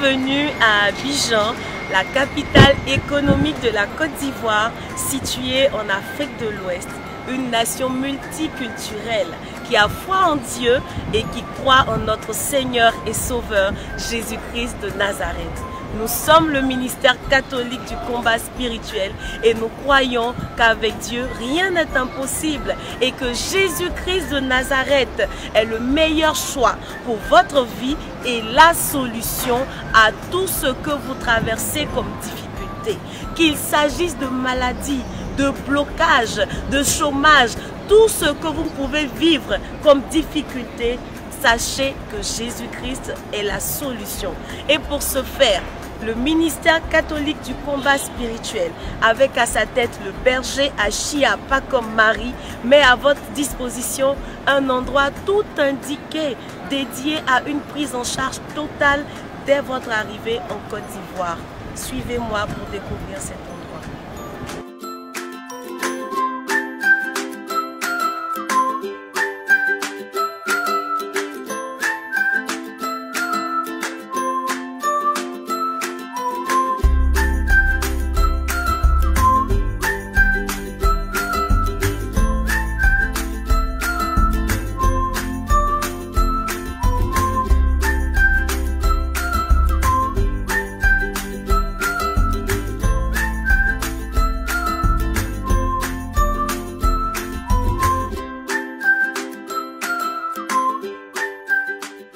Bienvenue à Abidjan, la capitale économique de la Côte d'Ivoire, située en Afrique de l'Ouest. Une nation multiculturelle qui a foi en Dieu et qui croit en notre Seigneur et Sauveur Jésus-Christ de Nazareth. Nous sommes le ministère catholique du combat spirituel et nous croyons qu'avec Dieu, rien n'est impossible et que Jésus-Christ de Nazareth est le meilleur choix pour votre vie et la solution à tout ce que vous traversez comme difficulté. Qu'il s'agisse de maladies, de blocage, de chômage, tout ce que vous pouvez vivre comme difficulté, sachez que Jésus-Christ est la solution. Et pour ce faire, le ministère catholique du combat spirituel, avec à sa tête le berger Achia Pacom Marie, met à votre disposition un endroit tout indiqué, dédié à une prise en charge totale dès votre arrivée en Côte d'Ivoire. Suivez-moi pour découvrir cet endroit.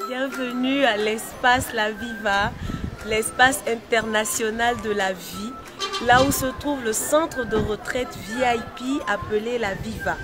Bienvenue à l'espace La Viva, l'espace international de la vie, là où se trouve le centre de retraite VIP appelé La Viva.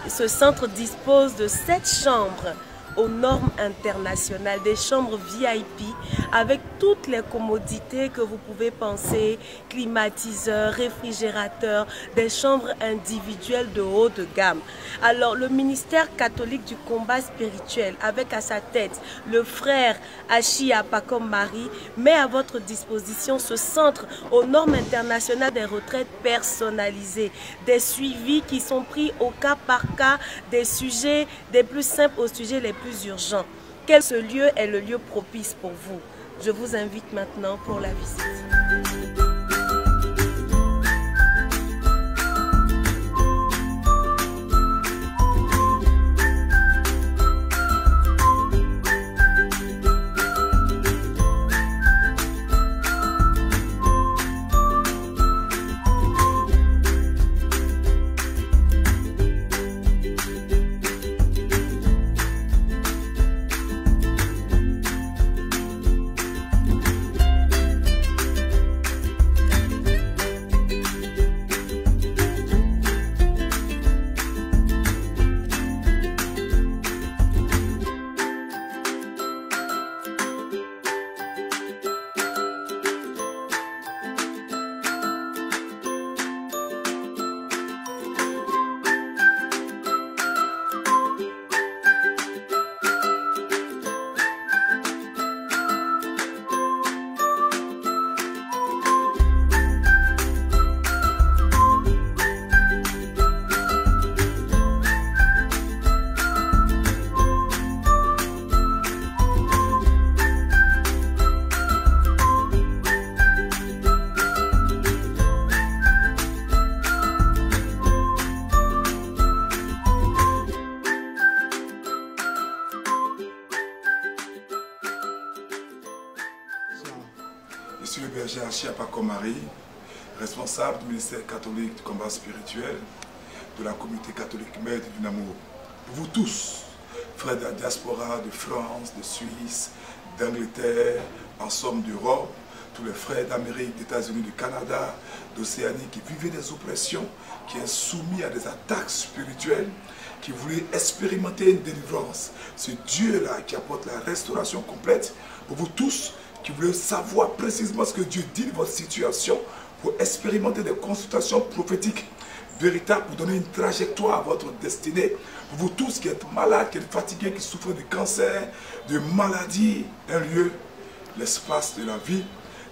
Ce centre dispose de 7 chambres aux normes internationales, des chambres VIP avec toutes les commodités que vous pouvez penser, climatiseurs, réfrigérateurs, des chambres individuelles de haut de gamme. Alors le ministère catholique du combat spirituel, avec à sa tête le frère Achia Pacom Marie, met à votre disposition ce centre aux normes internationales des retraites personnalisées, des suivis qui sont pris au cas par cas, des sujets des plus simples aux sujets les plus urgents. Quel ce lieu est le lieu propice pour vous? Je vous invite maintenant pour la visite. Je suis le berger Achia Pacom Marie, responsable du ministère catholique du combat spirituel de la communauté catholique mère du Amour. Vous tous, frères de la diaspora de France, de Suisse, d'Angleterre, en somme d'Europe, tous les frères d'Amérique, d'États-Unis, du Canada, d'Océanie qui vivaient des oppressions, qui sont soumis à des attaques spirituelles, qui voulaient expérimenter une délivrance. Ce Dieu-là qui apporte la restauration complète pour vous tous, qui voulez savoir précisément ce que Dieu dit de votre situation pour expérimenter des consultations prophétiques véritables pour donner une trajectoire à votre destinée. Pour vous tous qui êtes malades, qui êtes fatigués, qui souffrent de cancer, de maladies, un lieu, l'espace de la vie,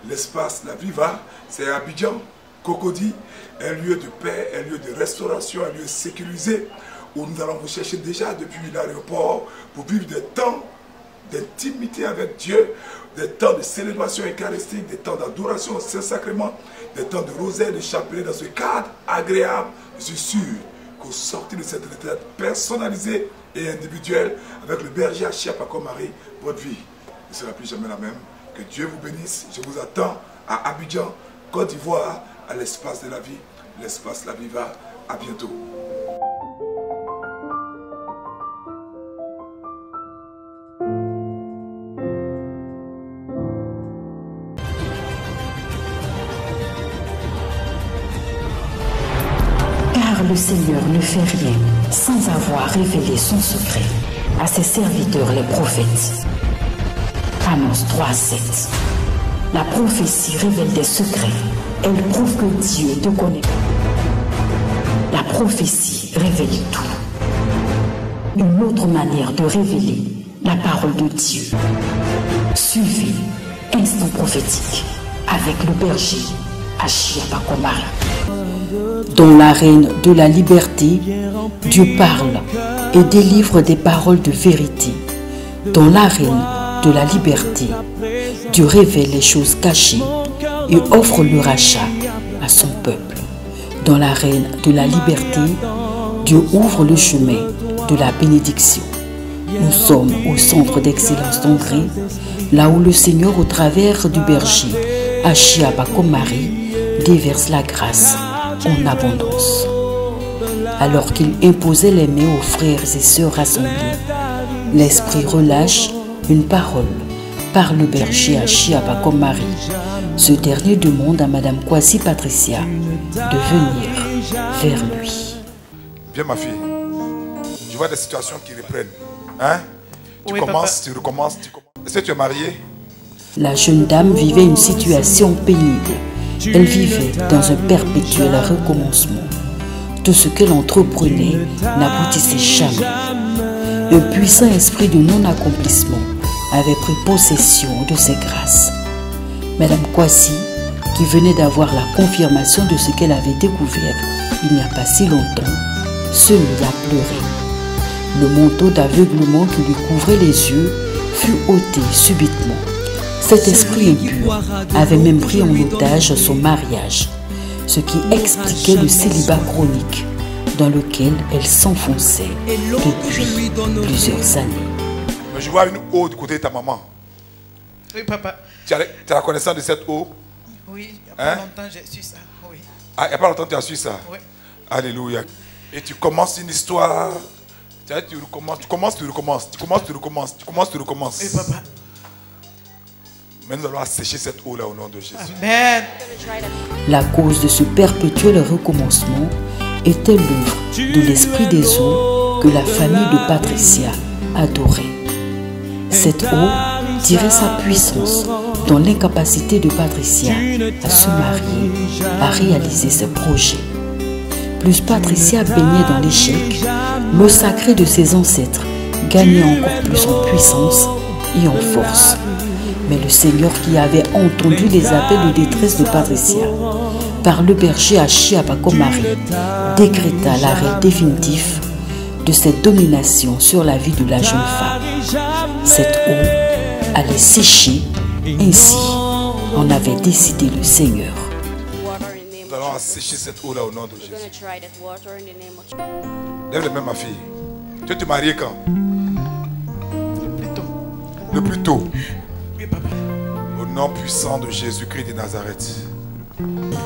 l'espace La Viva, c'est Abidjan, Cocody, un lieu de paix, un lieu de restauration, un lieu sécurisé où nous allons vous chercher déjà depuis l'aéroport pour vivre des temps d'intimité avec Dieu, des temps de célébration eucharistique, des temps d'adoration au Saint-Sacrement, des temps de rosaire, de chapelet dans ce cadre agréable. Je suis sûr qu'au sortir de cette retraite personnalisée et individuelle avec le berger Achia Paco Marie, votre vie ne sera plus jamais la même. Que Dieu vous bénisse. Je vous attends à Abidjan, Côte d'Ivoire, à l'espace de la vie. L'espace La Viva. À bientôt. Car le Seigneur ne fait rien sans avoir révélé son secret à ses serviteurs les prophètes. Amos 3:7. La prophétie révèle des secrets. Elle prouve que Dieu te connaît. La prophétie révèle tout. Une autre manière de révéler la parole de Dieu. Suivez Instant prophétique avec le berger Achia Paco Marie. Dans l'arène de la liberté, Dieu parle et délivre des paroles de vérité. Dans l'arène de la liberté, Dieu révèle les choses cachées et offre le rachat à son peuple. Dans l'arène de la liberté, Dieu ouvre le chemin de la bénédiction. Nous sommes au centre d'excellence d'André, là où le Seigneur, au travers du berger Achia Paco Marie, déverse la grâce en abondance. Alors qu'il imposait les mains aux frères et sœurs rassemblés, l'Esprit relâche une parole par le berger Achia Paco Marie. Ce dernier demande à Madame Kwasi Patricia de venir vers lui. Viens ma fille, je vois des situations qui reprennent. Hein? Tu commences, tu recommences, tu commences. Est-ce que tu es mariée? La jeune dame vivait une situation pénible. Elle vivait dans un perpétuel recommencement. Tout ce qu'elle entreprenait n'aboutissait jamais. Un puissant esprit de non-accomplissement avait pris possession de ses grâces. Madame Kwasi, qui venait d'avoir la confirmation de ce qu'elle avait découvert il n'y a pas si longtemps, se mit à pleurer. Le manteau d'aveuglement qui lui couvrait les yeux fut ôté subitement. Cet esprit impur avait même pris en otage son mariage, ce qui expliquait le célibat chronique dans lequel elle s'enfonçait depuis plusieurs années. Mais je vois une eau du côté de ta maman. Oui, papa. Tu as la connaissance de cette eau? Oui, il n'y a pas longtemps, j'ai su ça. Oui. Ah, il n'y a pas longtemps que tu as su ça? Oui. Alléluia. Et tu commences une histoire. Tu recommences. Oui, papa. Mais nous allons assécher cette eau-là au nom de Jésus. Amen. La cause de ce perpétuel recommencement était l'œuvre de l'esprit des eaux que la famille de Patricia adorait. Cette eau tirait sa puissance dans l'incapacité de Patricia à se marier, à réaliser ses projets. Plus Patricia baignait dans l'échec, le sacré de ses ancêtres gagnait encore plus en puissance et en force. Mais le Seigneur, qui avait entendu les appels de détresse de Patricia par le berger Achia Paco Marie, décréta l'arrêt définitif de cette domination sur la vie de la jeune femme. Cette eau allait sécher, ainsi en avait décidé le Seigneur. Nous allons assécher cette eau-là au nom de Jésus. Lève les mains, ma fille. Tu veux te marier quand? Le plus tôt. Oui, papa. Au nom puissant de Jésus-Christ de Nazareth. Nom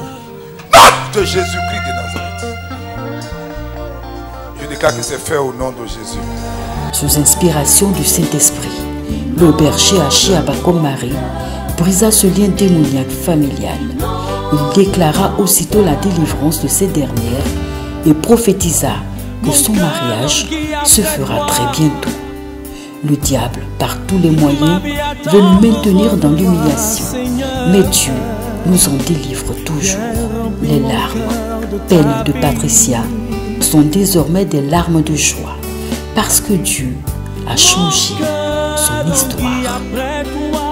de Jésus-Christ de Nazareth. Je déclare que c'est fait au nom de Jésus. Sous inspiration du Saint-Esprit, le berger Achia Paco Marie brisa ce lien démoniaque familial. Il déclara aussitôt la délivrance de ces dernières et prophétisa que son mariage se fera très bientôt. Le diable, par tous les moyens, veut nous maintenir dans l'humiliation. Mais Dieu nous en délivre toujours. Les larmes, peines de Patricia, sont désormais des larmes de joie, parce que Dieu a changé son histoire.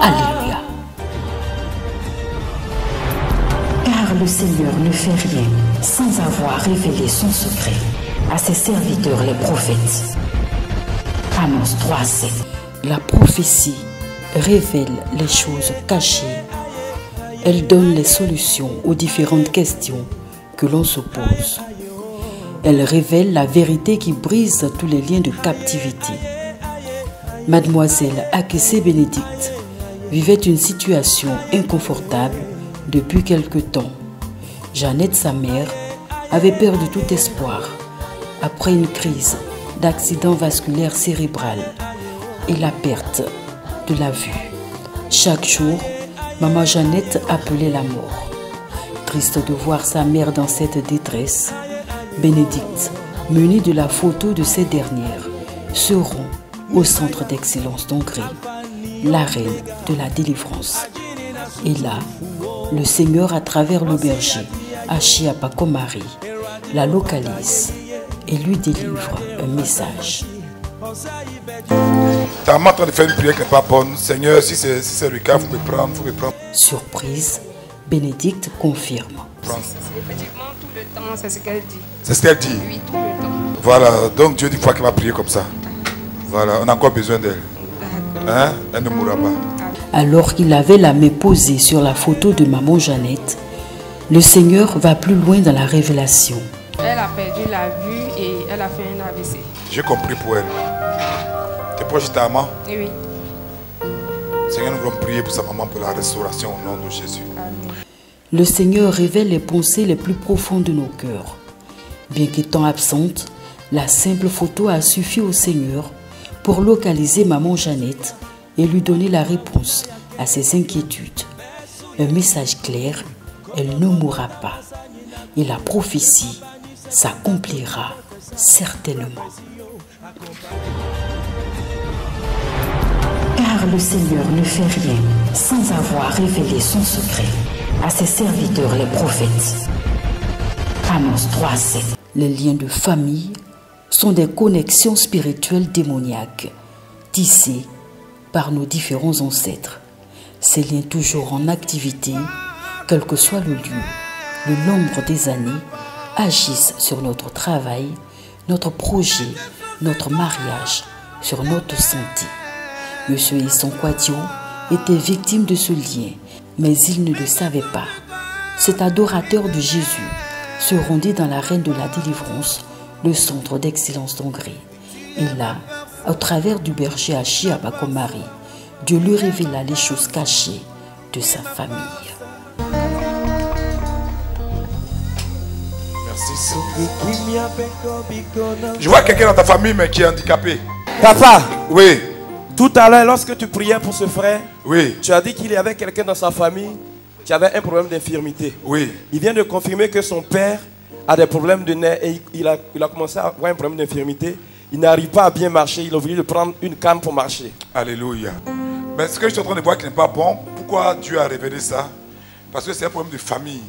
Alléluia. Car le Seigneur ne fait rien sans avoir révélé son secret à ses serviteurs les prophètes. Amos 3:7. La prophétie révèle les choses cachées. Elle donne les solutions aux différentes questions que l'on se pose. Elle révèle la vérité qui brise tous les liens de captivité. Mademoiselle Akese Bénédicte vivait une situation inconfortable depuis quelque temps. Jeannette, sa mère, avait perdu tout espoir après une crise d'accident vasculaire cérébral et la perte de la vue. Chaque jour, maman Jeannette appelait la mort. Triste de voir sa mère dans cette détresse, Bénédicte, munie de la photo de cette dernière, se rend au centre d'excellence d'Hongrie, la reine de la délivrance. Et là, le Seigneur, à travers le berger Achiapa Komari, la localise et lui délivre un message. Ta maman est en train de faire une prière qui n'est pas bonne. Seigneur, si c'est le cas, il faut me prendre, Surprise, Bénédicte confirme. C'est effectivement tout le temps, c'est ce qu'elle dit. C'est ce qu'elle dit? Oui, tout le temps. Voilà, donc Dieu dit qu'il faut qu'elle va prier comme ça. Voilà, on a encore besoin d'elle. Hein? Elle ne mourra pas. Alors qu'il avait la main posée sur la photo de maman Jeannette, le Seigneur va plus loin dans la révélation. Elle a perdu la vue et elle a fait un AVC. J'ai compris pour elle. Tu es proche de ta maman? Oui. Seigneur, nous voulons prier pour sa maman, pour la restauration au nom de Jésus. Amen. Le Seigneur révèle les pensées les plus profondes de nos cœurs. Bien qu'étant absente, la simple photo a suffi au Seigneur pour localiser maman Jeannette et lui donner la réponse à ses inquiétudes. Un message clair, elle ne mourra pas. Et la prophétie s'accomplira certainement. Car le Seigneur ne fait rien sans avoir révélé son secret à ses serviteurs les prophètes. Amos 3:7. Les liens de famille sont des connexions spirituelles démoniaques tissées par nos différents ancêtres. Ces liens toujours en activité, quel que soit le lieu, le nombre des années, agissent sur notre travail, notre projet, notre mariage, sur notre santé. Monsieur Esson Kouadio était victime de ce lien, mais il ne le savait pas. Cet adorateur de Jésus se rendit dans la reine de la délivrance, le centre d'excellence d'Hongrie. Et là, au travers du berger Achiapa Komari, Dieu lui révéla les choses cachées de sa famille. Merci. Je vois quelqu'un dans ta famille mais qui est handicapé. Papa, Oui, tout à l'heure, lorsque tu priais pour ce frère, oui, tu as dit qu'il y avait quelqu'un dans sa famille qui avait un problème d'infirmité. oui. Il vient de confirmer que son père a des problèmes de nerfs et il a commencé à avoir un problème d'infirmité. Il n'arrive pas à bien marcher. Il a voulu prendre une canne pour marcher. Alléluia. Mais ce que je suis en train de voir qui n'est pas bon, pourquoi Dieu a révélé ça? Parce que c'est un problème de famille.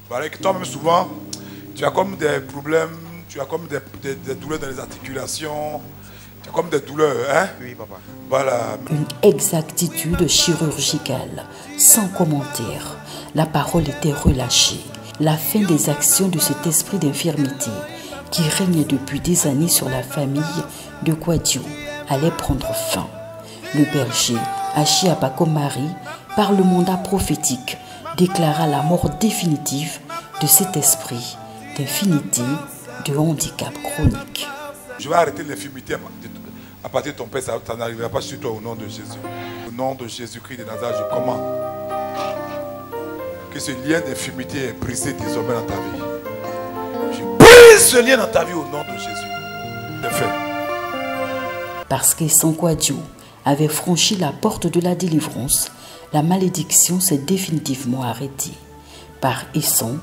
Voilà, que toi-même souvent, tu as comme des problèmes, tu as comme des douleurs dans les articulations, tu as comme des douleurs, hein? Oui, papa. Voilà. Une exactitude chirurgicale, sans commentaire. La parole était relâchée. La fin des actions de cet esprit d'infirmité qui régnait depuis des années sur la famille de Kouadio allait prendre fin. Le berger Achiapa Komari, par le mandat prophétique, déclara la mort définitive de cet esprit d'infinité, de handicap chronique. Je vais arrêter l'infirmité à partir de ton père, ça n'arrivera pas sur toi au nom de Jésus. Au nom de Jésus-Christ de Nazareth, je commande que ce lien d'infirmité est brisé désormais dans ta vie. Je brise ce lien dans ta vie au nom de Jésus. C'est fait. Parce qu'Esson Kouadio avait franchi la porte de la délivrance, la malédiction s'est définitivement arrêtée. Par Esson,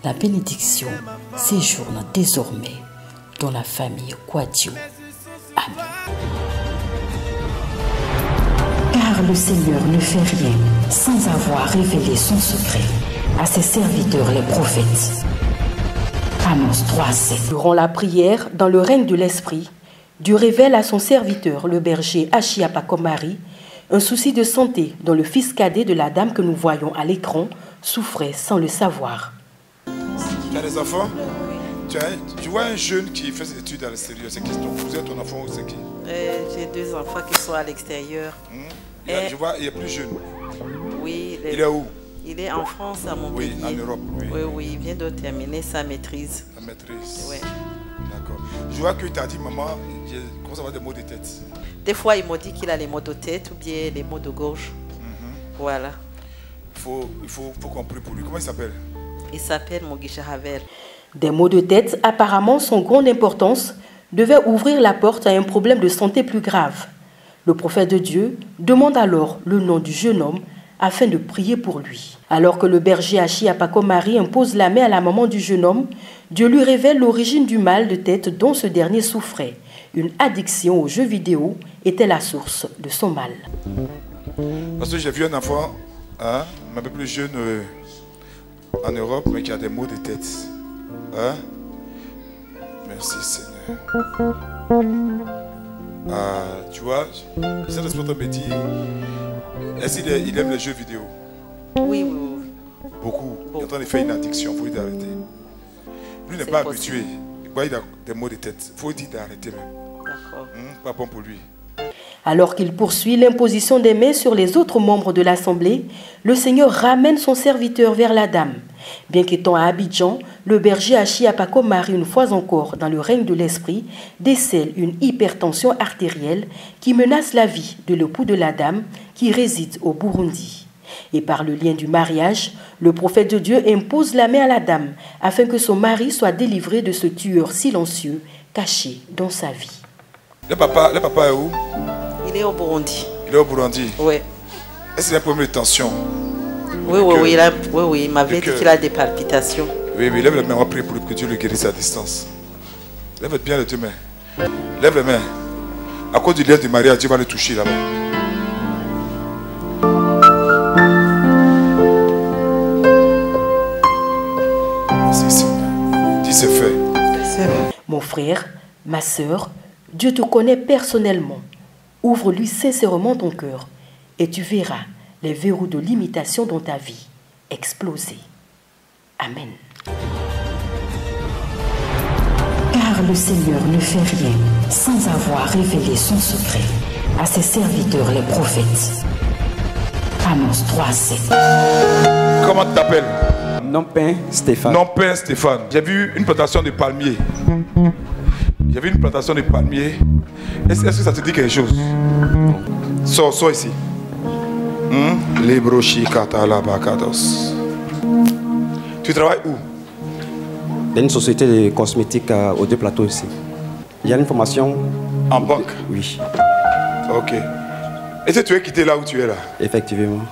la bénédiction séjourne désormais dans la famille Kouadio. Amen. Car le Seigneur ne fait rien sans avoir révélé son secret à ses serviteurs les prophètes. Amos 3:7. Durant la prière, dans le règne de l'Esprit, Dieu révèle à son serviteur, le berger Achiapa Komari, un souci de santé dont le fils cadet de la dame que nous voyons à l'écran souffrait sans le savoir. Tu as des enfants? Tu vois un jeune qui fait ses études à l'extérieur, c'est qui ton cousin, ton enfant ou c'est qui? J'ai 2 enfants qui sont à l'extérieur. Je vois, il est plus jeune. Oui. Il est où? Il est en France, à Montpellier. Oui, en Europe. Oui, il vient de terminer sa maîtrise. La maîtrise. Oui. D'accord. Je vois qu'il t'a dit, maman, j'ai commencé à avoir des maux de tête. Des fois, il m'a dit qu'il a les maux de tête ou bien les maux de gorge. Voilà. Il faut qu'on prie pour lui. Comment il s'appelle? Il s'appelle Mugisha Havel. Des maux de tête, apparemment sans grande importance, devaient ouvrir la porte à un problème de santé plus grave. Le prophète de Dieu demande alors le nom du jeune homme afin de prier pour lui. Alors que le berger Hachi Apako Marie impose la main à la maman du jeune homme, Dieu lui révèle l'origine du mal de tête dont ce dernier souffrait. Une addiction aux jeux vidéo était la source de son mal. Parce que j'ai vu un enfant, un peu plus jeune en Europe, mais qui a des maux de tête. Merci Seigneur. Tu vois, c'est le sport me dit, est-ce qu'il aime les jeux vidéo? Oui. Beaucoup. Il est en train de faire une addiction, il faut lui dire d'arrêter. Lui n'est pas habitué. Il a des maux de tête. Il faut lui dire d'arrêter même. D'accord. Pas bon pour lui. Alors qu'il poursuit l'imposition des mains sur les autres membres de l'Assemblée, le Seigneur ramène son serviteur vers la dame. Bien qu'étant à Abidjan, le berger Hachi Apako Marie, une fois encore dans le règne de l'esprit, décèle une hypertension artérielle qui menace la vie de l'époux de la dame qui réside au Burundi. Et par le lien du mariage, le prophète de Dieu impose la main à la dame afin que son mari soit délivré de ce tueur silencieux caché dans sa vie. Le papa est où? Il est au Burundi. Il est au Burundi? Oui. Est-ce qu'il a un problème de tension? Oui, il m'avait dit qu'il a des palpitations. Oui, lève les mains, on va prier pour que Dieu le guérisse à distance. Lève bien les 2 mains. Lève les mains. À cause du lien du mariage, Dieu va le toucher là-bas. Merci Seigneur. Dis c'est fait. Mon frère, ma sœur, Dieu te connaît personnellement. Ouvre-lui sincèrement ton cœur et tu verras les verrous de limitation dans ta vie exploser. Amen. Car le Seigneur ne fait rien sans avoir révélé son secret à ses serviteurs les prophètes. Amos 3:7. Comment tu t'appelles? Nompin Stéphane. Nompin Stéphane. J'ai vu une plantation de palmiers. J'ai vu une plantation de palmiers. Est-ce que ça te dit quelque chose? Sors ici. Tu travailles où? Dans une société de cosmétiques aux 2 plateaux ici. Il y a une formation. En banque? Oui. Ok. Est-ce que tu es quitté là où tu es là? Effectivement.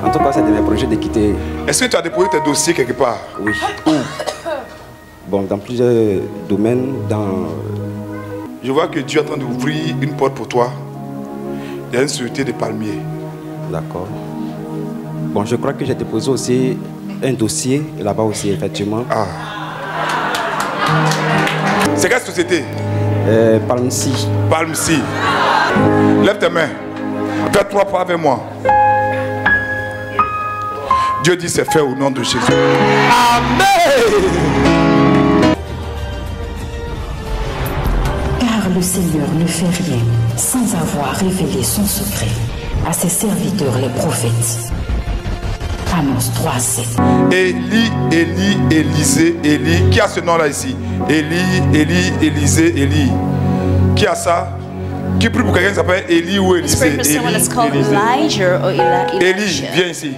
En tout cas, c'est de mes projets de quitter. Est-ce que tu as déposé tes dossiers quelque part? Oui. Où? Bon, dans plusieurs domaines. Je vois que Dieu est en train d'ouvrir une porte pour toi. Il y a une société de palmiers. D'accord. Bon, je crois que j'ai déposé aussi un dossier là-bas aussi, effectivement. Ah. C'est quelle société? Palmsi. Palmsi. Lève tes mains. Fais 3 pas avec moi. Dieu dit c'est fait au nom de Jésus. Amen. Car le Seigneur ne fait rien sans avoir révélé son secret à ses serviteurs les prophètes. Amos 3:7. Élie, Élisée, Élie. Qui a ce nom là ici? Élie, Élisée, Élie. Qui a ça? Qui prie pour quelqu'un qui s'appelle Élie ou Élisée? Élie, viens ici.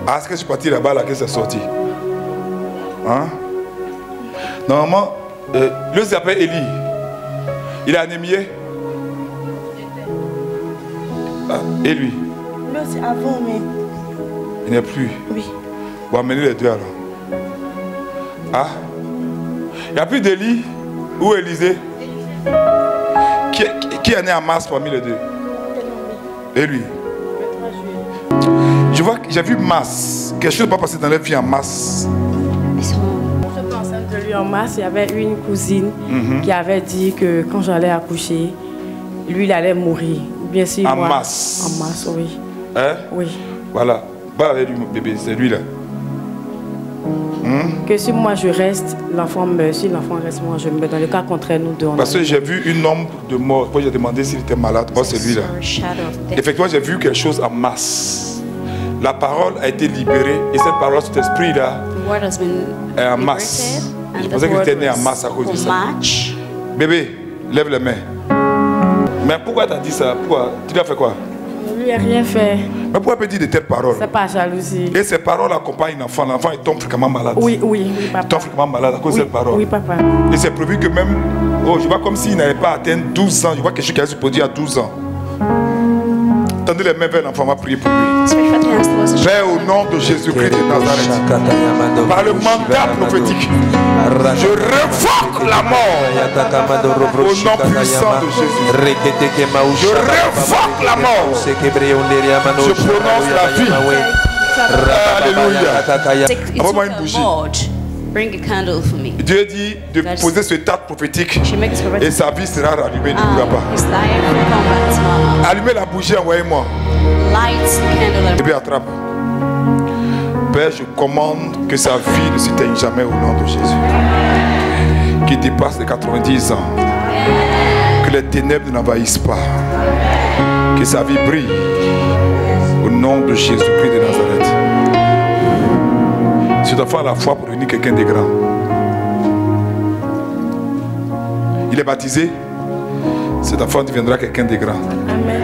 Ah, est-ce que je suis parti là-bas, là, que c'est sorti? Hein? Normalement, lui s'appelle Élie. Il est anémié. Ah, et lui? Là, c'est avant, mais... Il n'est plus. Oui. Bon, amenez les 2 alors. Ah? Il n'y a plus d'Élie ou Élisée? Qui est né en mars parmi les 2? Et lui? Je vois que j'ai vu mars. Quelque chose n'est pas passé dans leur vie en mars. Je suis enceinte de lui en mars. Il y avait une cousine qui avait dit que quand j'allais accoucher, lui, il allait mourir. Bien sûr, en moi, mars. En mars, oui. Hein? Oui. Voilà. Va avec lui, mon bébé, c'est lui là. Que si moi je reste, l'enfant meurt. Si l'enfant reste, moi je meurs. Dans le cas contraire, nous deux. Parce que j'ai vu une nombre de morts. Moi j'ai demandé s'il était malade. Moi c'est lui là. Effectivement, j'ai vu quelque chose en masse. La parole a été libérée et cette parole, cet esprit là, est en masse. Je pensais qu'il était né en masse à cause de ça. Bébé, lève les mains. Mais pourquoi tu as dit ça? Pourquoi? Tu lui as fait quoi? Je lui ai rien fait. Mais pourquoi peut dire de telles paroles? C'est pas jalousie. Et ces paroles accompagnent l'enfant. L'enfant il tombe fréquemment malade. Oui, papa. Il tombe fréquemment malade à cause de cette parole. Oui, papa. Et c'est prévu que même, je vois comme s'il n'avait pas atteint 12 ans. Je vois quelque chose qui a supposé à 12 ans. Tendez les mains vers l'enfant, on va prier pour lui. Père, au nom de Jésus-Christ de Nazareth, par le mandat prophétique, je révoque la mort au nom puissant de Jésus. Je révoque la mort. Je prononce la vie. Alléluia. Envoie-moi une bougie. Bring a candle for me. Dieu dit de poser ce tas prophétique et sa vie sera rallumée, ne mourra pas. Allumez la bougie, envoyez-moi. Et puis attrape. Père, je commande que sa vie ne s'éteigne jamais au nom de Jésus. Qu'il dépasse les 90 ans. Que les ténèbres ne l'envahissent pas. Que sa vie brille au nom de Jésus-Christ de Nazareth. Cet enfant a la foi pour devenir quelqu'un de grand. Il est baptisé. Cet enfant deviendra quelqu'un de grand. Amen.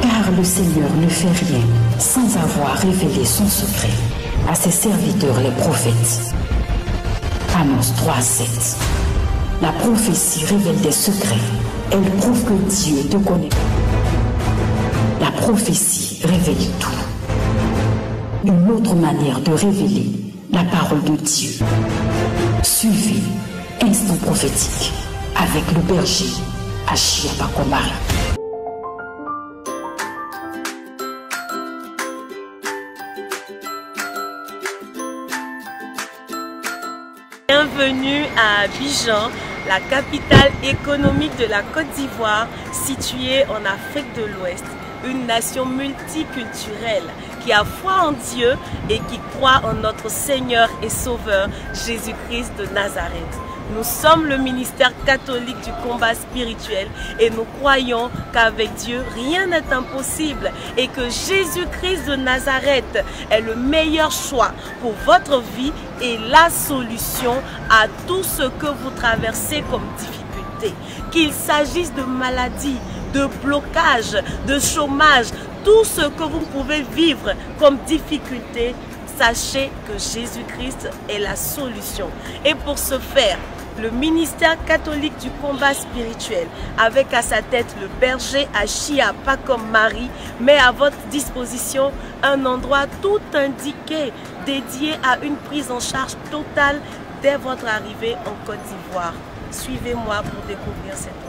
Car le Seigneur ne fait rien sans avoir révélé son secret à ses serviteurs les prophètes. Amos 3:7. La prophétie révèle des secrets. Elle prouve que Dieu te connaît. La prophétie révèle tout. Une autre manière de révéler la parole de Dieu. Suivez Instant prophétique avec le berger Achia Pakomari. Bienvenue à Abidjan, la capitale économique de la Côte d'Ivoire, située en Afrique de l'Ouest. Une nation multiculturelle qui a foi en Dieu et qui croit en notre Seigneur et Sauveur Jésus-Christ de Nazareth. Nous sommes le ministère catholique du combat spirituel et nous croyons qu'avec Dieu, rien n'est impossible et que Jésus-Christ de Nazareth est le meilleur choix pour votre vie et la solution à tout ce que vous traversez comme difficulté. Qu'il s'agisse de maladies, de blocage, de chômage, tout ce que vous pouvez vivre comme difficulté, sachez que Jésus-Christ est la solution. Et pour ce faire, le ministère catholique du combat spirituel, avec à sa tête le berger Achia Pakomari, met à votre disposition un endroit tout indiqué, dédié à une prise en charge totale dès votre arrivée en Côte d'Ivoire. Suivez-moi pour découvrir cet endroit.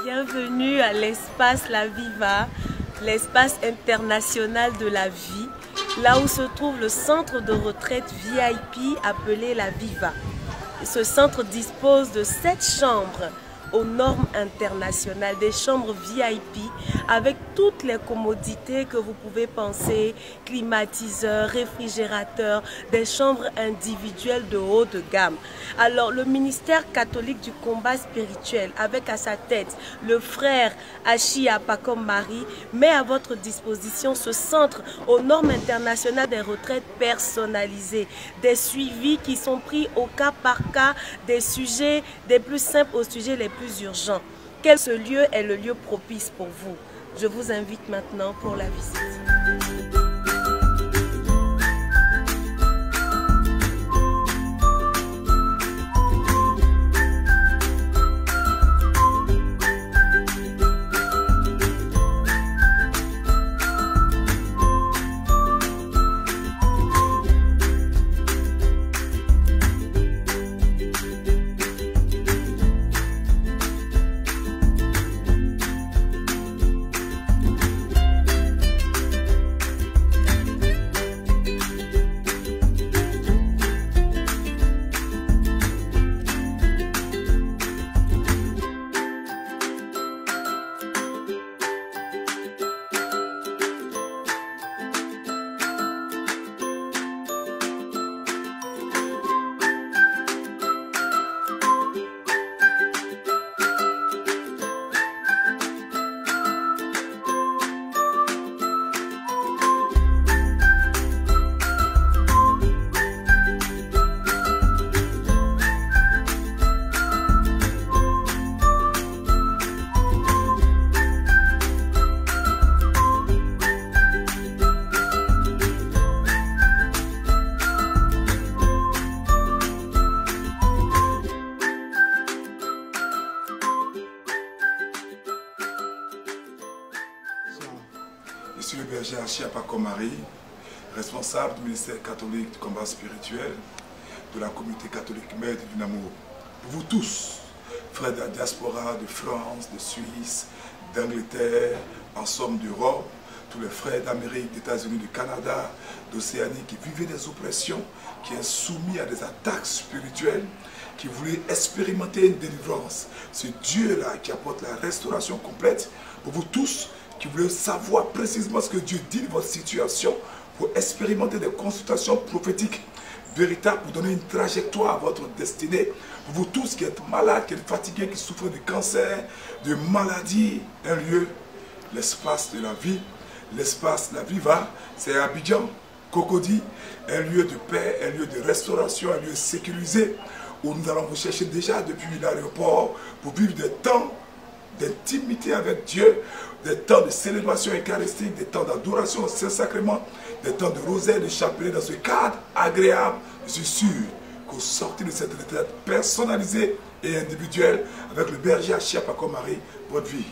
Bienvenue à l'espace La Viva, l'espace international de la vie, là où se trouve le centre de retraite VIP appelé La Viva. Ce centre dispose de 7 chambres aux normes internationales, des chambres VIP avec toutes les commodités que vous pouvez penser, climatiseurs, réfrigérateurs, des chambres individuelles de haut de gamme. Alors le ministère catholique du combat spirituel, avec à sa tête le frère Achia Pakomari, met à votre disposition ce centre aux normes internationales des retraites personnalisées, des suivis qui sont pris au cas par cas, des sujets des plus simples aux sujets les plus urgents. Quel ce lieu est le lieu propice pour vous? Je vous invite maintenant pour la visite. Achia Paco-Marie, responsable du ministère catholique du combat spirituel de la communauté catholique Mère du Amour. Pour vous tous, frères de la diaspora de France, de Suisse, d'Angleterre, en somme d'Europe, tous les frères d'Amérique, d'États-Unis, du Canada, d'Océanie qui vivaient des oppressions, qui sont soumis à des attaques spirituelles, qui voulaient expérimenter une délivrance. Ce Dieu-là qui apporte la restauration complète, pour vous tous qui voulez savoir précisément ce que Dieu dit de votre situation, pour expérimenter des consultations prophétiques véritables, pour donner une trajectoire à votre destinée. Pour vous tous qui êtes malades, qui êtes fatigués, qui souffrent de cancer, de maladies, un lieu, l'espace de la vie. L'espace, la vie va, c'est Abidjan, Cocody, un lieu de paix, un lieu de restauration, un lieu sécurisé, où nous allons vous chercher déjà depuis l'aéroport pour vivre des temps d'intimité avec Dieu, des temps de célébration eucharistique, des temps d'adoration au Saint-Sacrement, des temps de rosaire, de chapelet, dans ce cadre agréable. Je suis sûr qu'au sortir de cette retraite personnalisée et individuelle, avec le berger Achia Paco-Marie, votre vie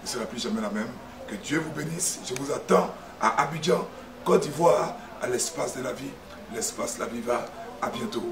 ne sera plus jamais la même. Que Dieu vous bénisse. Je vous attends à Abidjan, Côte d'Ivoire, à l'espace de la vie. L'espace de la vie va. À bientôt.